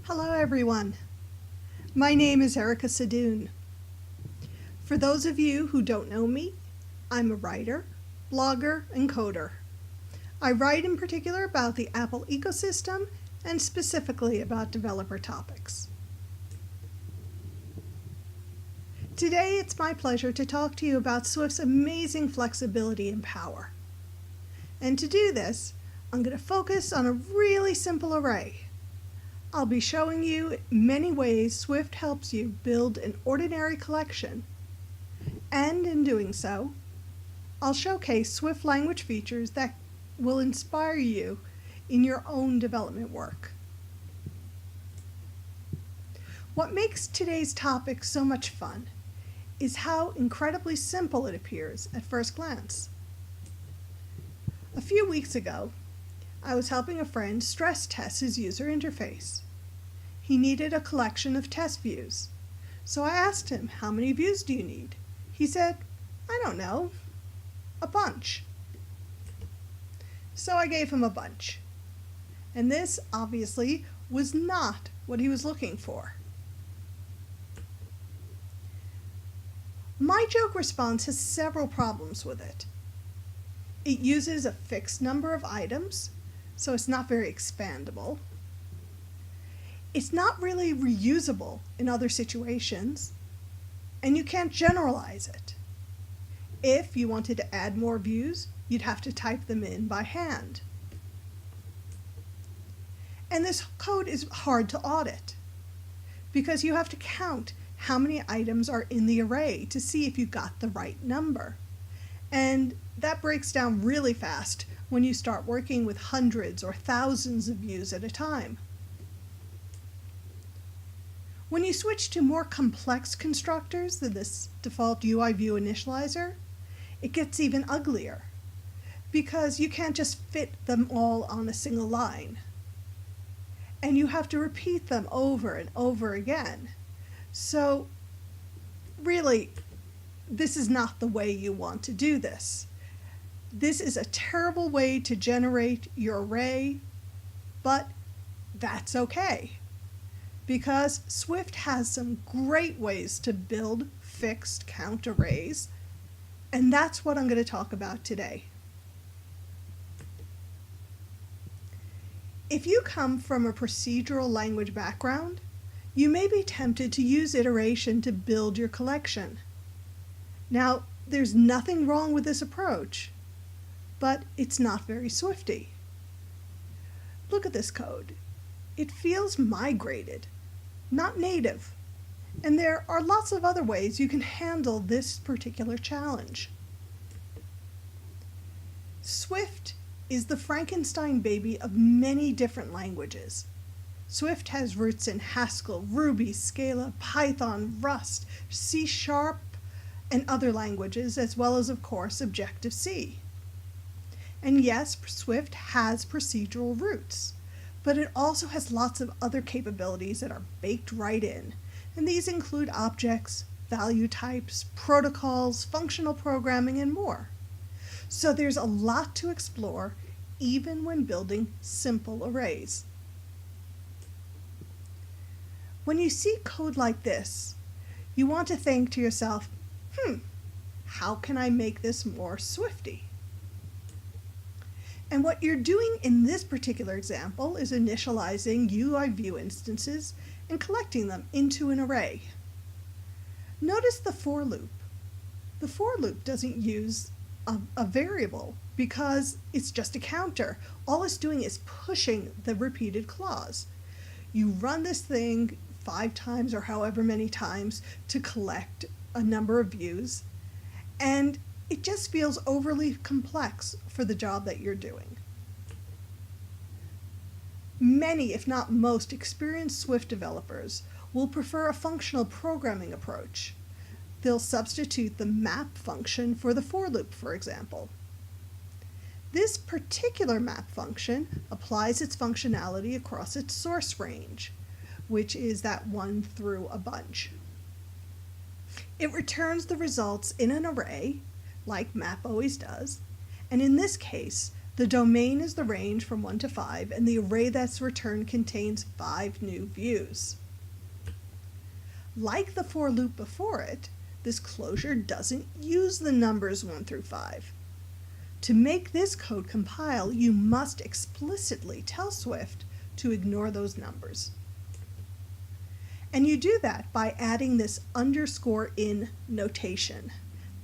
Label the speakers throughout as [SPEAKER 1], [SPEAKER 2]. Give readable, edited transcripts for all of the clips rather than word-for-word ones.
[SPEAKER 1] Hello everyone. My name is Erica Sadun. For those of you who don't know me, I'm a writer, blogger, and coder. I write in particular about the Apple ecosystem and specifically about developer topics. Today it's my pleasure to talk to you about Swift's amazing flexibility and power. And to do this, I'm going to focus on a really simple array. I'll be showing you many ways Swift helps you build an ordinary collection, and in doing so, I'll showcase Swift language features that will inspire you in your own development work. What makes today's topic so much fun is how incredibly simple it appears at first glance. A few weeks ago, I was helping a friend stress test his user interface. He needed a collection of test views. So I asked him, how many views do you need? He said, I don't know, a bunch. So I gave him a bunch. And this, obviously, was not what he was looking for. My joke response has several problems with it. It uses a fixed number of items, so it's not very expandable. It's not really reusable in other situations, and you can't generalize it. If you wanted to add more views, you'd have to type them in by hand. And this code is hard to audit, because you have to count how many items are in the array to see if you got the right number. And that breaks down really fast when you start working with hundreds or thousands of views at a time. When you switch to more complex constructors than this default UI view initializer, it gets even uglier because you can't just fit them all on a single line. And you have to repeat them over and over again. So really, this is not the way you want to do this. This is a terrible way to generate your array, but that's okay, because Swift has some great ways to build fixed count arrays, and that's what I'm going to talk about today. If you come from a procedural language background, you may be tempted to use iteration to build your collection. Now, there's nothing wrong with this approach, but it's not very Swifty. Look at this code. It feels migrated, not native, and there are lots of other ways you can handle this particular challenge. Swift is the Frankenstein baby of many different languages. Swift has roots in Haskell, Ruby, Scala, Python, Rust, C#, and other languages, as well as, of course, Objective-C. And yes, Swift has procedural roots, but it also has lots of other capabilities that are baked right in. And these include objects, value types, protocols, functional programming, and more. So there's a lot to explore, even when building simple arrays. When you see code like this, you want to think to yourself, how can I make this more Swifty? And what you're doing in this particular example is initializing UI view instances and collecting them into an array. Notice the for loop. The for loop doesn't use a variable because it's just a counter. All it's doing is pushing the repeated clause. You run this thing 5 times or however many times to collect a number of views, and it just feels overly complex for the job that you're doing. Many, if not most, experienced Swift developers will prefer a functional programming approach. They'll substitute the map function for the for loop, for example. This particular map function applies its functionality across its source range, which is that 1 through a bunch. It returns the results in an array, like map always does, and in this case, The domain is the range from 1 to 5, and the array that's returned contains 5 new views. Like the for loop before it, this closure doesn't use the numbers 1 through 5. To make this code compile, you must explicitly tell Swift to ignore those numbers. And you do that by adding this _in notation.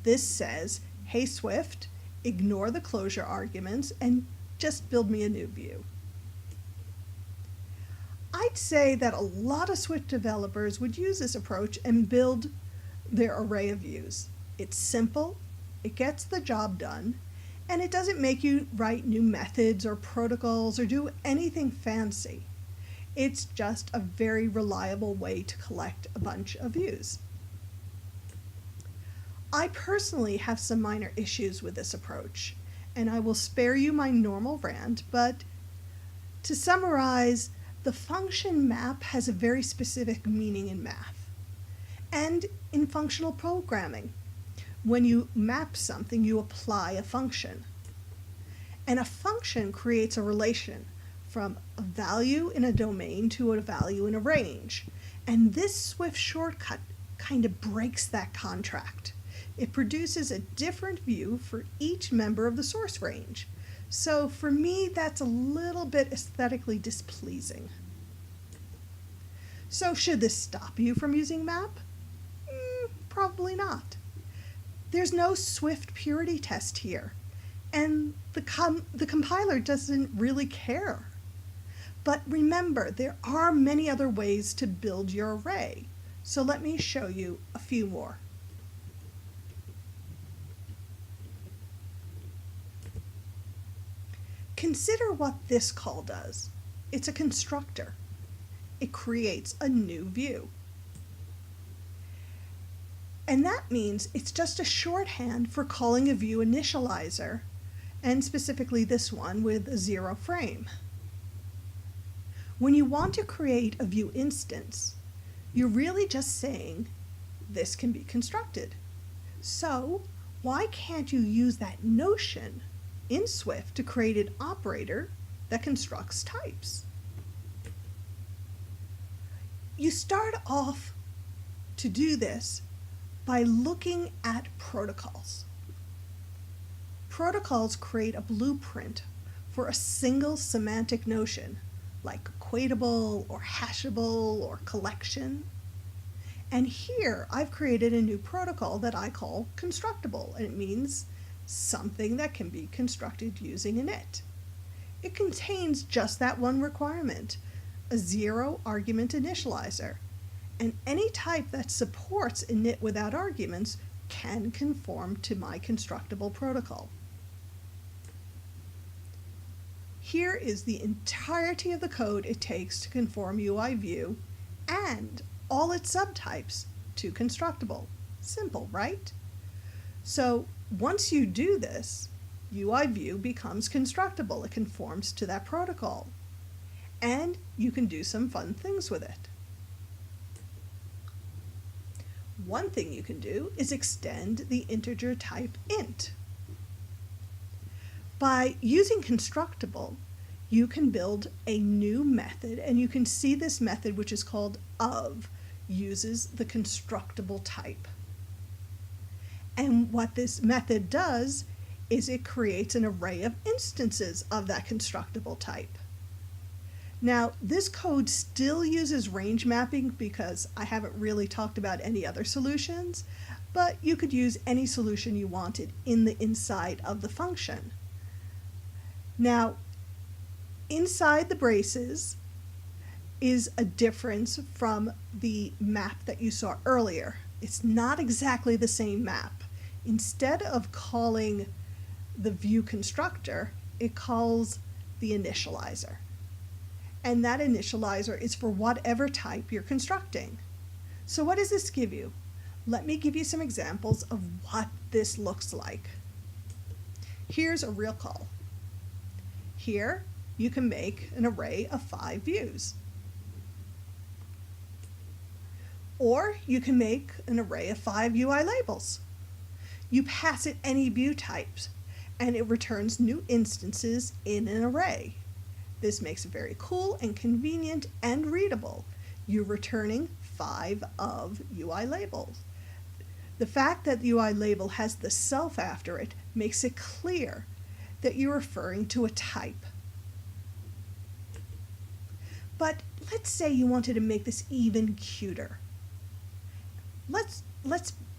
[SPEAKER 1] This says, hey Swift, ignore the closure arguments and just build me a new view. I'd say that a lot of Swift developers would use this approach and build their array of views. It's simple, it gets the job done, and it doesn't make you write new methods or protocols or do anything fancy. It's just a very reliable way to collect a bunch of views. I personally have some minor issues with this approach, and I will spare you my normal rant, but to summarize, the function map has a very specific meaning in math and in functional programming. When you map something, you apply a function. And a function creates a relation from a value in a domain to a value in a range. And this Swift shortcut kind of breaks that contract. It produces a different view for each member of the source range. So for me, that's a little bit aesthetically displeasing. So should this stop you from using map? Probably not. There's no Swift purity test here, and the compiler doesn't really care. But remember, there are many other ways to build your array, so let me show you a few more. Consider what this call does. It's a constructor. It creates a new view. And that means it's just a shorthand for calling a view initializer, and specifically this one with a 0 frame. When you want to create a view instance, you're really just saying this can be constructed. So why can't you use that notion in Swift to create an operator that constructs types? You start off to do this by looking at protocols. Protocols create a blueprint for a single semantic notion, like equatable or hashable or collection. And here I've created a new protocol that I call constructible, and it means something that can be constructed using init. It contains just that one requirement, a 0 argument initializer, and any type that supports init without arguments can conform to my constructible protocol. Here is the entirety of the code it takes to conform UI view and all its subtypes to constructible. Simple, right? So once you do this, UI view becomes constructible. It conforms to that protocol. And you can do some fun things with it. One thing you can do is extend the integer type int. By using constructible, you can build a new method, and you can see this method, which is called of, uses the constructible type. And what this method does is it creates an array of instances of that constructible type. Now, this code still uses range mapping because I haven't really talked about any other solutions, but you could use any solution you wanted in the inside of the function. Now, inside the braces is a difference from the map that you saw earlier. It's not exactly the same map. Instead of calling the view constructor, it calls the initializer. And that initializer is for whatever type you're constructing. So what does this give you? Let me give you some examples of what this looks like. Here's a real call. Here you can make an array of 5 views. Or you can make an array of 5 UI labels. You pass it any view types, and it returns new instances in an array. This makes it very cool and convenient and readable. You're returning 5 of UI labels. The fact that the UI label has the self after it makes it clear that you're referring to a type. But let's say you wanted to make this even cuter. Let's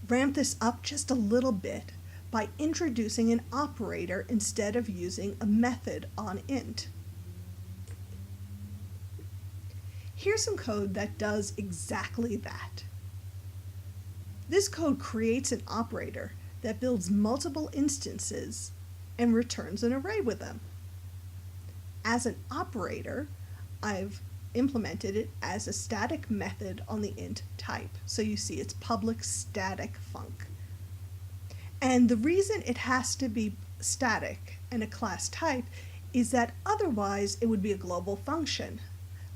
[SPEAKER 1] ramp this up just a little bit by introducing an operator instead of using a method on int. Here's some code that does exactly that. This code creates an operator that builds multiple instances and returns an array with them. As an operator, I've implemented it as a static method on the int type. So you see it's public static func. And the reason it has to be static and a class type is that otherwise it would be a global function.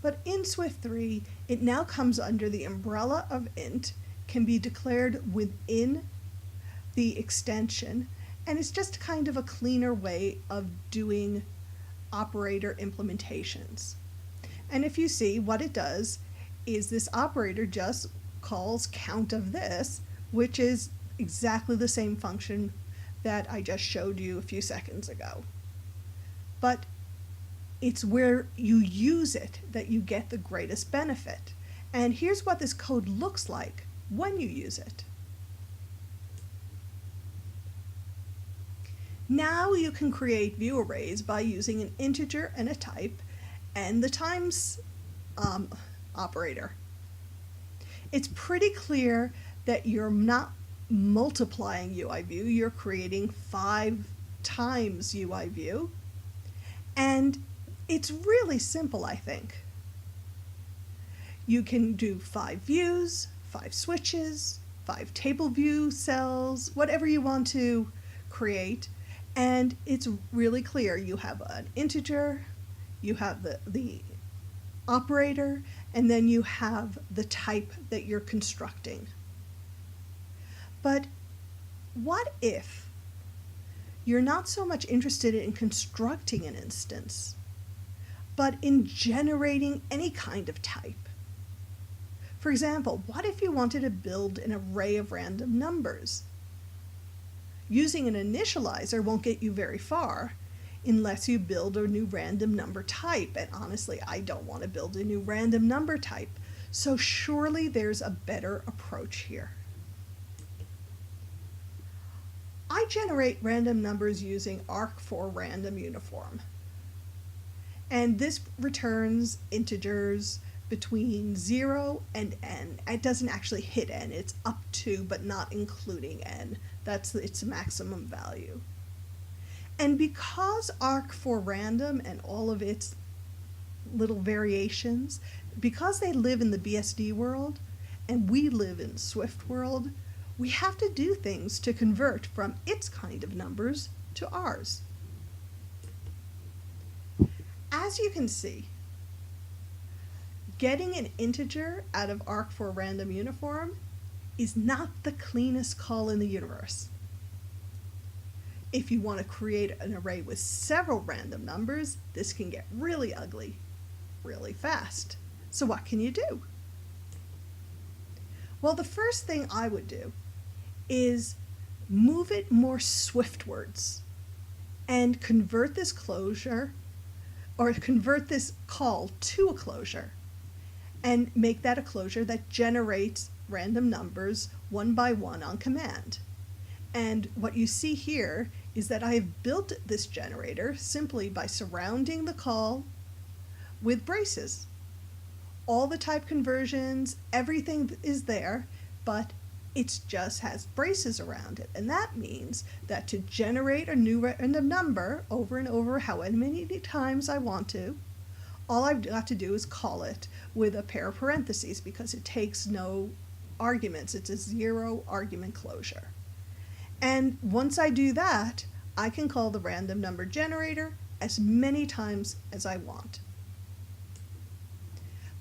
[SPEAKER 1] But in Swift 3, it now comes under the umbrella of int, can be declared within the extension, and it's just kind of a cleaner way of doing operator implementations. And if you see, what it does is this operator just calls count of this, which is exactly the same function that I just showed you a few seconds ago. But it's where you use it that you get the greatest benefit. And here's what this code looks like when you use it. Now you can create view arrays by using an integer and a type and the times operator. It's pretty clear that you're not multiplying UI view, you're creating 5 times UI view, and it's really simple, I think. You can do 5 views, 5 switches, 5 table view cells, whatever you want to create, and it's really clear. You have an integer, you have the operator, and then you have the type that you're constructing. But what if you're not so much interested in constructing an instance, but in generating any kind of type? For example, what if you wanted to build an array of random numbers? Using an initializer won't get you very far unless you build a new random number type. And honestly, I don't want to build a new random number type. So surely there's a better approach here. I generate random numbers using arc4random uniform. And this returns integers between 0 and n. It doesn't actually hit n, it's up to but not including n. That's its maximum value. And because arc4random and all of its little variations, because they live in the BSD world and we live in Swift world, we have to do things to convert from its kind of numbers to ours. As you can see, getting an integer out of arc4random uniform is not the cleanest call in the universe. If you want to create an array with several random numbers, this can get really ugly really fast. So what can you do? Well, the first thing I would do is move it more Swiftwards and convert this closure, or convert this call to a closure, and make that a closure that generates random numbers one by one on command. And what you see here is that I have built this generator simply by surrounding the call with braces. All the type conversions, everything is there, but it just has braces around it. And that means that to generate a new random number over and over, however many times I want to, all I've got to do is call it with a pair of parentheses because it takes no arguments. It's a 0 argument closure. And once I do that, I can call the random number generator as many times as I want.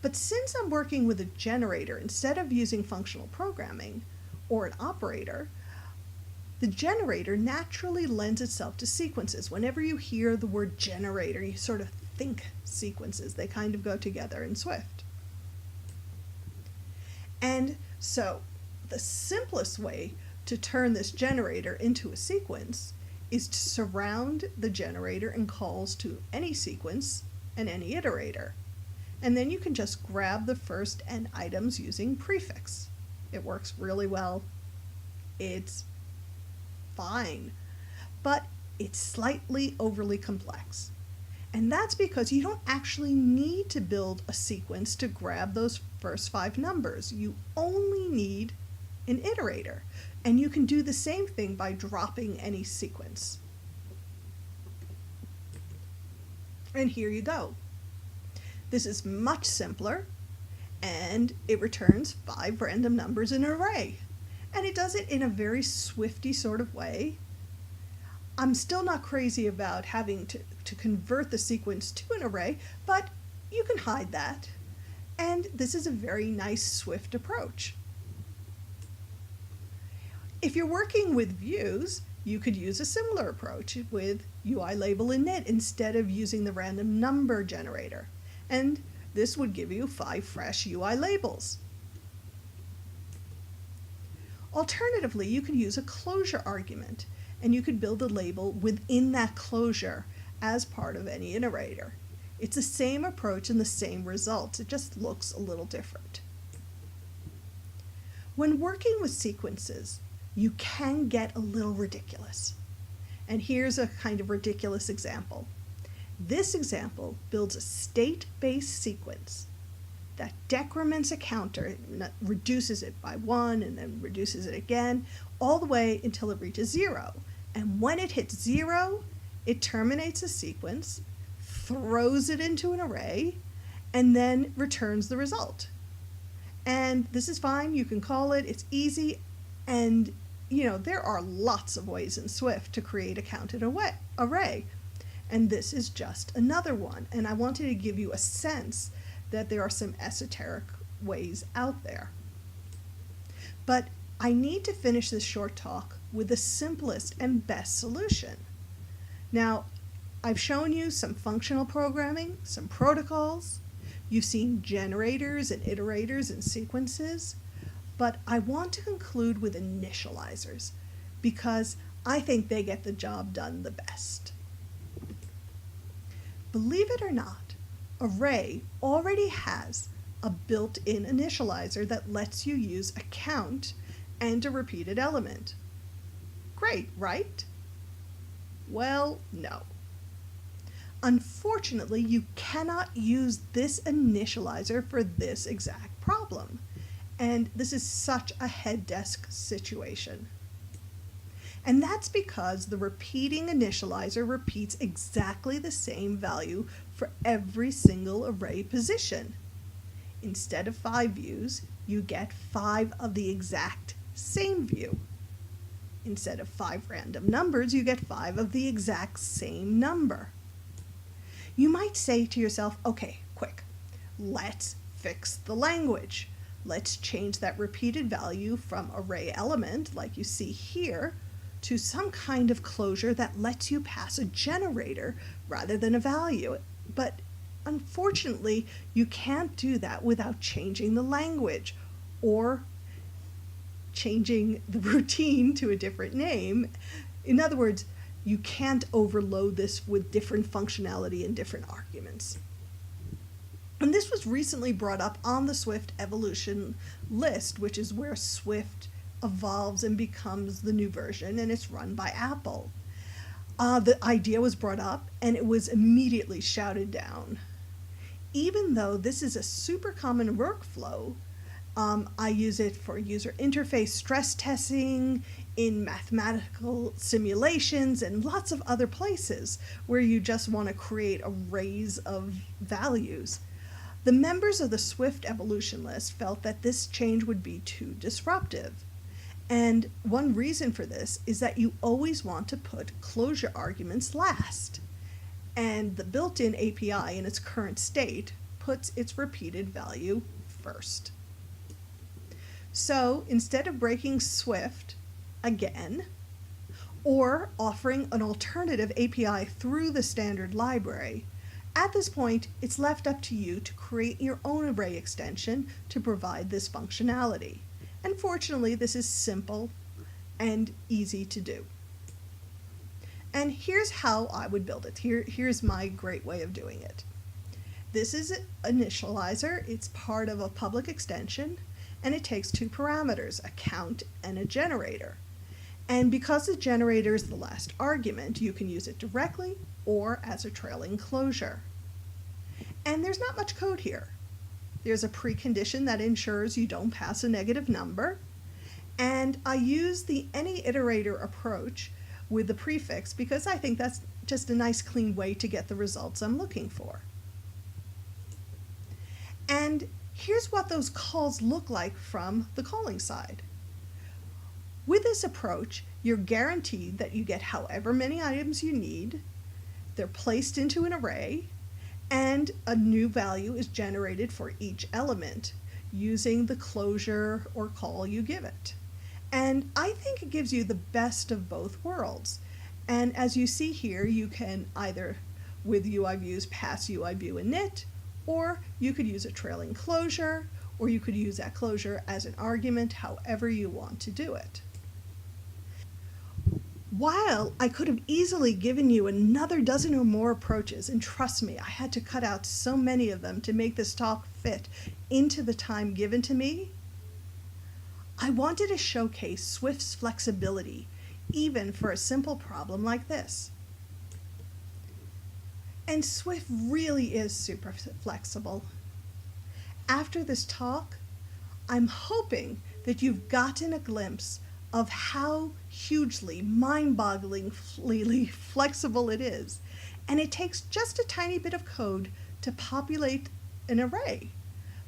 [SPEAKER 1] But since I'm working with a generator instead of using functional programming or an operator, The generator naturally lends itself to sequences. Whenever you hear the word generator, you sort of think sequences. They kind of go together in Swift. And so the simplest way to turn this generator into a sequence is to surround the generator in calls to any sequence and any iterator. And then you can just grab the first n items using prefix. It works really well. It's fine, but it's slightly overly complex. And that's because you don't actually need to build a sequence to grab those first 5 numbers. You only need an iterator. And you can do the same thing by dropping any sequence. And here you go. This is much simpler, and it returns 5 random numbers in an array. And it does it in a very Swifty sort of way. I'm still not crazy about having to convert the sequence to an array, but you can hide that. And this is a very nice Swift approach. If you're working with views, you could use a similar approach with UI label init instead of using the random number generator. And this would give you 5 fresh UI labels. Alternatively, you could use a closure argument, and you could build a label within that closure as part of any iterator. It's the same approach and the same results. It just looks a little different. When working with sequences, you can get a little ridiculous. And here's a kind of ridiculous example. This example builds a state-based sequence that decrements a counter, reduces it by 1 and then reduces it again, all the way until it reaches 0. And when it hits 0, it terminates a sequence, throws it into an array, and then returns the result. And this is fine, you can call it, it's easy, and there are lots of ways in Swift to create a counted array. And this is just another one. And I wanted to give you a sense that there are some esoteric ways out there. But I need to finish this short talk with the simplest and best solution. Now, I've shown you some functional programming, some protocols. You've seen generators and iterators and sequences. But I want to conclude with initializers because I think they get the job done the best. Believe it or not, Array already has a built-in initializer that lets you use a count and a repeated element. Great, right? Well, no. Unfortunately, you cannot use this initializer for this exact problem. And this is such a head desk situation. And that's because the repeating initializer repeats exactly the same value for every single array position. Instead of 5 views, you get 5 of the exact same view. Instead of 5 random numbers, you get 5 of the exact same number. You might say to yourself, okay, quick, let's fix the language. Let's change that repeated value from array element, like you see here, to some kind of closure that lets you pass a generator rather than a value. But unfortunately, you can't do that without changing the language or changing the routine to a different name. In other words, you can't overload this with different functionality and different arguments. And this was recently brought up on the Swift evolution list, which is where Swift evolves and becomes the new version, and it's run by Apple. The idea was brought up, and it was immediately shouted down. Even though this is a super common workflow, I use it for user interface stress testing, in mathematical simulations, and lots of other places where you just want to create arrays of values. The members of the Swift evolution list felt that this change would be too disruptive. And one reason for this is that you always want to put closure arguments last. And the built-in API in its current state puts its repeated value first. So instead of breaking Swift again, or offering an alternative API through the standard library. At this point, it's left up to you to create your own array extension to provide this functionality. And fortunately, this is simple and easy to do. And here's how I would build it. Here's my great way of doing it. This is an initializer. It's part of a public extension, and it takes two parameters, a count and a generator. And because the generator is the last argument, you can use it directly or as a trailing closure. And there's not much code here. There's a precondition that ensures you don't pass a negative number. And I use the any iterator approach with the prefix because I think that's just a nice clean way to get the results I'm looking for. And here's what those calls look like from the calling side. With this approach, you're guaranteed that you get however many items you need, they're placed into an array, and a new value is generated for each element using the closure or call you give it. And I think it gives you the best of both worlds. And as you see here, you can either, with UI views, pass UI view init, or you could use a trailing closure, or you could use that closure as an argument, however you want to do it. While I could have easily given you another dozen or more approaches, and trust me, I had to cut out so many of them to make this talk fit into the time given to me, I wanted to showcase Swift's flexibility, even for a simple problem like this. And Swift really is super flexible. After this talk, I'm hoping that you've gotten a glimpse of how hugely, mind-bogglingly flexible it is. And it takes just a tiny bit of code to populate an array.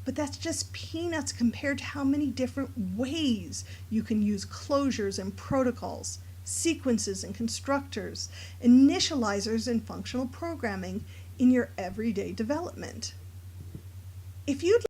[SPEAKER 1] But that's just peanuts compared to how many different ways you can use closures and protocols, sequences and constructors, initializers and functional programming in your everyday development. If you'd